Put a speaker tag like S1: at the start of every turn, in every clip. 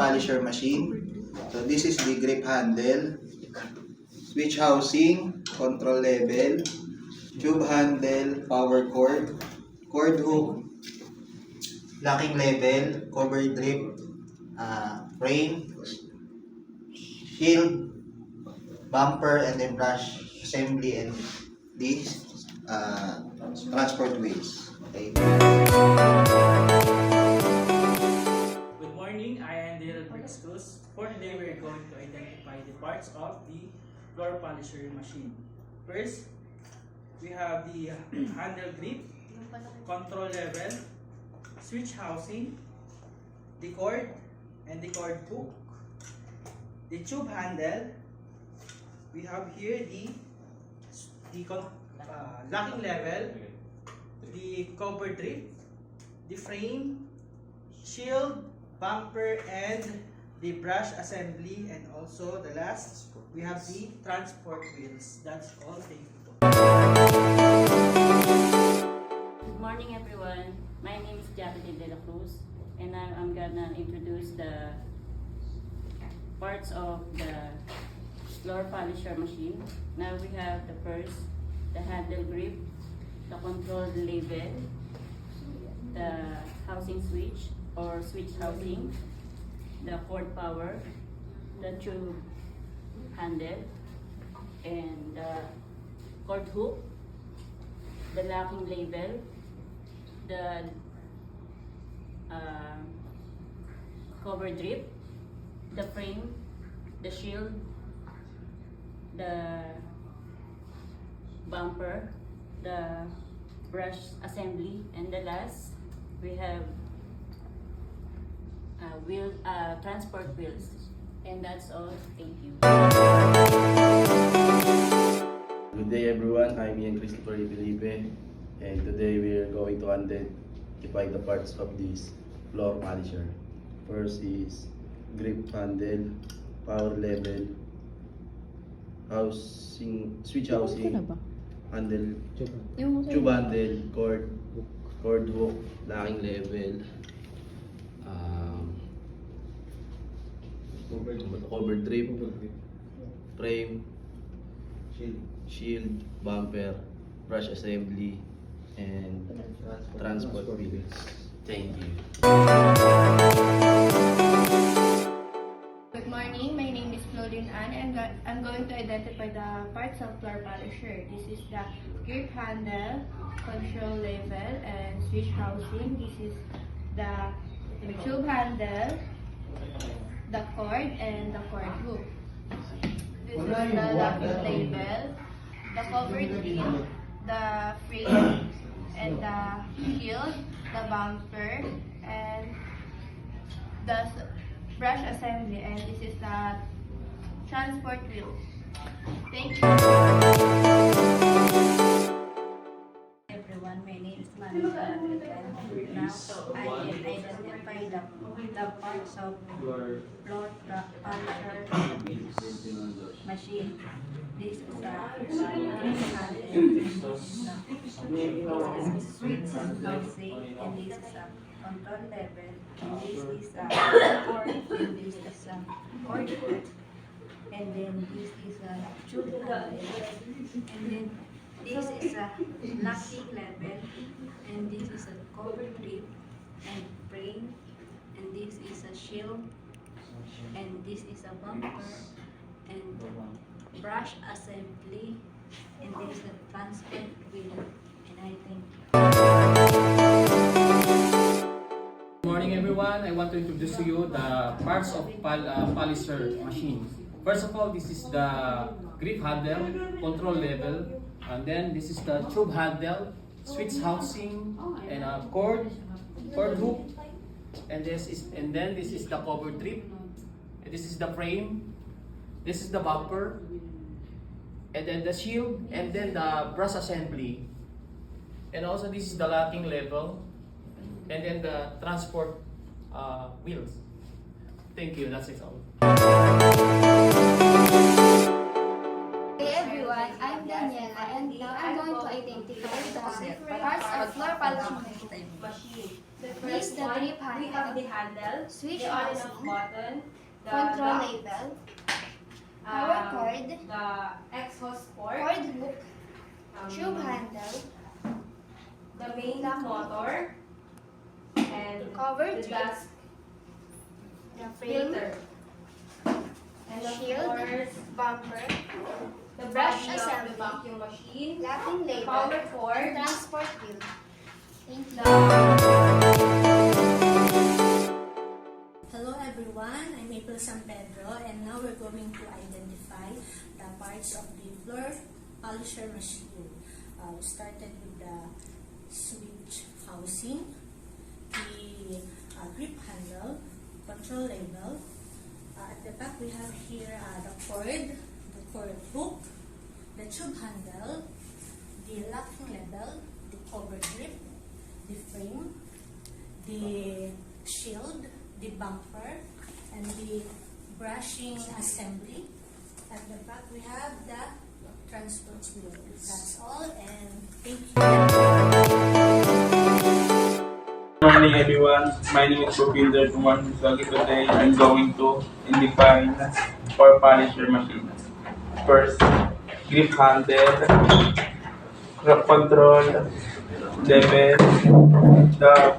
S1: polisher machine. So this is the grip handle, switch housing, control level, tube handle, power cord, cord hook, locking level, cover drip, frame, shield, bumper, and then brush assembly, and these transport wheels. Okay.
S2: Good morning, I am Daryl Brixtus. For today, we are going to identify the parts of the floor polisher machine. First, we have the handle grip, control level, switch housing, the cord and the cord hook, the tube handle. We have here the locking level, the cover drip, the frame, shield, bumper, and the brush assembly, and also the last, we have the transport wheels. That's all. Thank you.
S3: Good morning, everyone. My name is Jacqueline De La Cruz, and I'm gonna introduce the parts of the floor polisher machine. Now we have the first, the handle grip, the control level, the housing switch or switch housing, the cord power, the tube handle, and the cord hook, the locking level, the cover drip, the frame, the shield, the bumper, the brush assembly, and the last we have transport wheels. And that's all. Thank you.
S4: Good day everyone, I'm Ian Christopher Felipe, and today we are going to identify the parts of this floor polisher. First is grip handle, power level, switch housing, handle, tube handle, cord hook, locking level, cover drip, frame, shield, bumper, brush assembly, and transport wheels. Thank you.
S5: Good morning, my name is Claudine Ann, and I'm going to identify the parts of floor polisher. This is the grip handle, control level, and switch housing. This is the tube handle, the cord, and the cord hook. This is the locking level, the cover drip, the frame, and the shield, the bumper, and the brush assembly, and this is the transport wheel. Thank you.
S6: Everyone, my name is Manuela Adrian. Now I can identify the parts of floor polisher machine. This is a switch housing, and this is a control level, and this is a cord, and this is a cord hook, and then this is a tube handle, and then this is a locking level, and this is a cover grip and frame, and this is a shield, and this is a bumper, and brush assembly, and this is a transport wheel, and I think.
S7: Good morning everyone, I want to introduce to you the parts of polisher machine. First of all, this is the grip handle, control level, and then this is the tube handle, switch housing, and a cord hook, and this is the cover drip, and this is the frame, this is the bumper, and then the shield, and then the brush assembly, and also this is the locking level, and then the transport wheels. Thank you, that's it all.
S8: Hey everyone, I'm Daniela, and now I'm going to identify the parts of floor polishing machine. This is the grip grip
S5: we have the
S8: handle,
S5: handle,
S8: switch
S5: the on and off
S8: housing,
S5: button, the
S8: control
S5: lock,
S8: label, power cord,
S5: the exhaust port,
S8: cord hook, tube
S5: um,
S8: handle,
S5: the main motor, and
S8: cover
S5: the
S8: tube,
S5: gas
S8: the frame,
S5: filter, and of
S8: shield,
S5: course,
S8: bumper,
S5: the
S8: brush
S5: brush of the
S8: assembly,
S5: vacuum machine,
S8: locking
S5: the
S8: label,
S5: power
S8: and
S5: cord,
S8: transport wheel. Thank you.
S9: Hello everyone, I'm April San Pedro and now we're going to identify the parts of the floor polisher machine. We started with the switch housing, the grip handle, control label. At the back we have here the cord hook, the tube handle, the locking level, the cover grip, the frame, the shield, the bumper, and the brushing assembly. At the back we have the transport wheel. That's all, and thank you.
S10: Good morning everyone, my name is Govinder Kumar Miswagi. Today I'm going to define floor polisher machine. First, grip handle, control level, the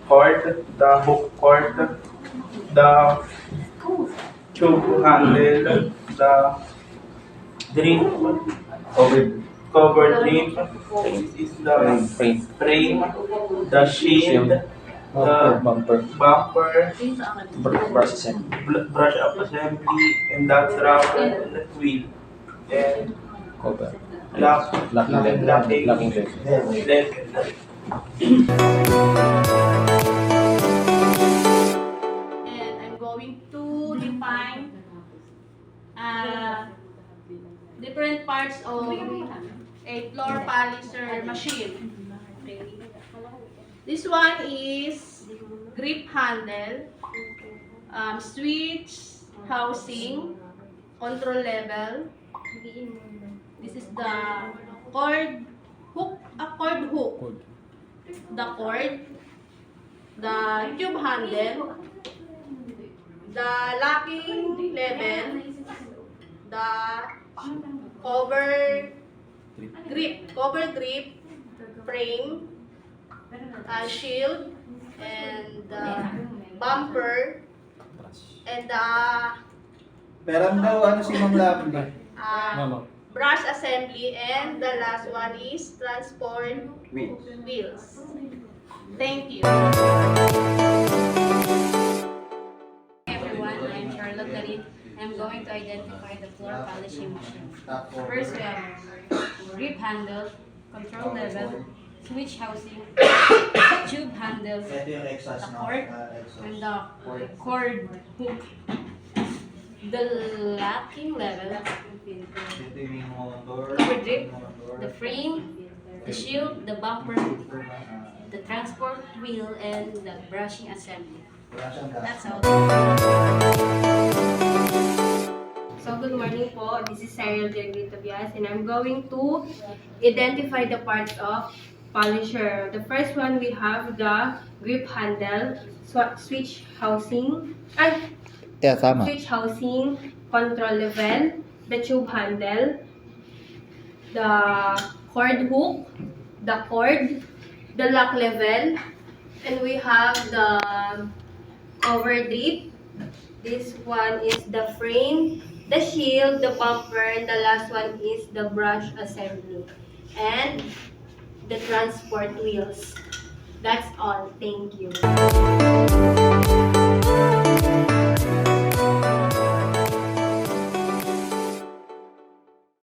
S10: cord, the hook cord, the tube handle, the drip, cover drip, this is the frame, the shield, the bumper, brush up assembly, and that's rubber wheel, and locking level.
S5: and I'm going to define different parts of a floor polisher machine. This one is grip handle, switch housing, control level. This is the cord hook, the cord, the tube handle, the locking level, the cover grip, frame, shield, and the bumper, and the
S1: Meron daw ano si Ma'am Lovely.
S5: brush assembly, and the last one is transport wheels. Thank you.
S3: Everyone, I'm Charlotte Garin. I'm going to identify the floor polishing machine. First, we have grip handle, control level, switch housing, tube handle,
S1: Ito yung exhaust
S3: the
S1: no?
S3: cord, and the cord hook, the locking level,
S1: Ito yung motor.
S3: cover grip, the frame, the shield, the bumper, the transport wheel, and the brushing assembly. That's all.
S5: So, good morning po. This is Cyril Jerry Tobias, and I'm going to identify the parts of polisher. The first one, we have the grip handle, switch housing, switch housing, control level, the tube handle, the cord hook, the cord, the lock level, and we have the cover grip. This one is the frame, the shield, the bumper, and the last one is the brush assembly and the transport wheels. That's all. Thank you.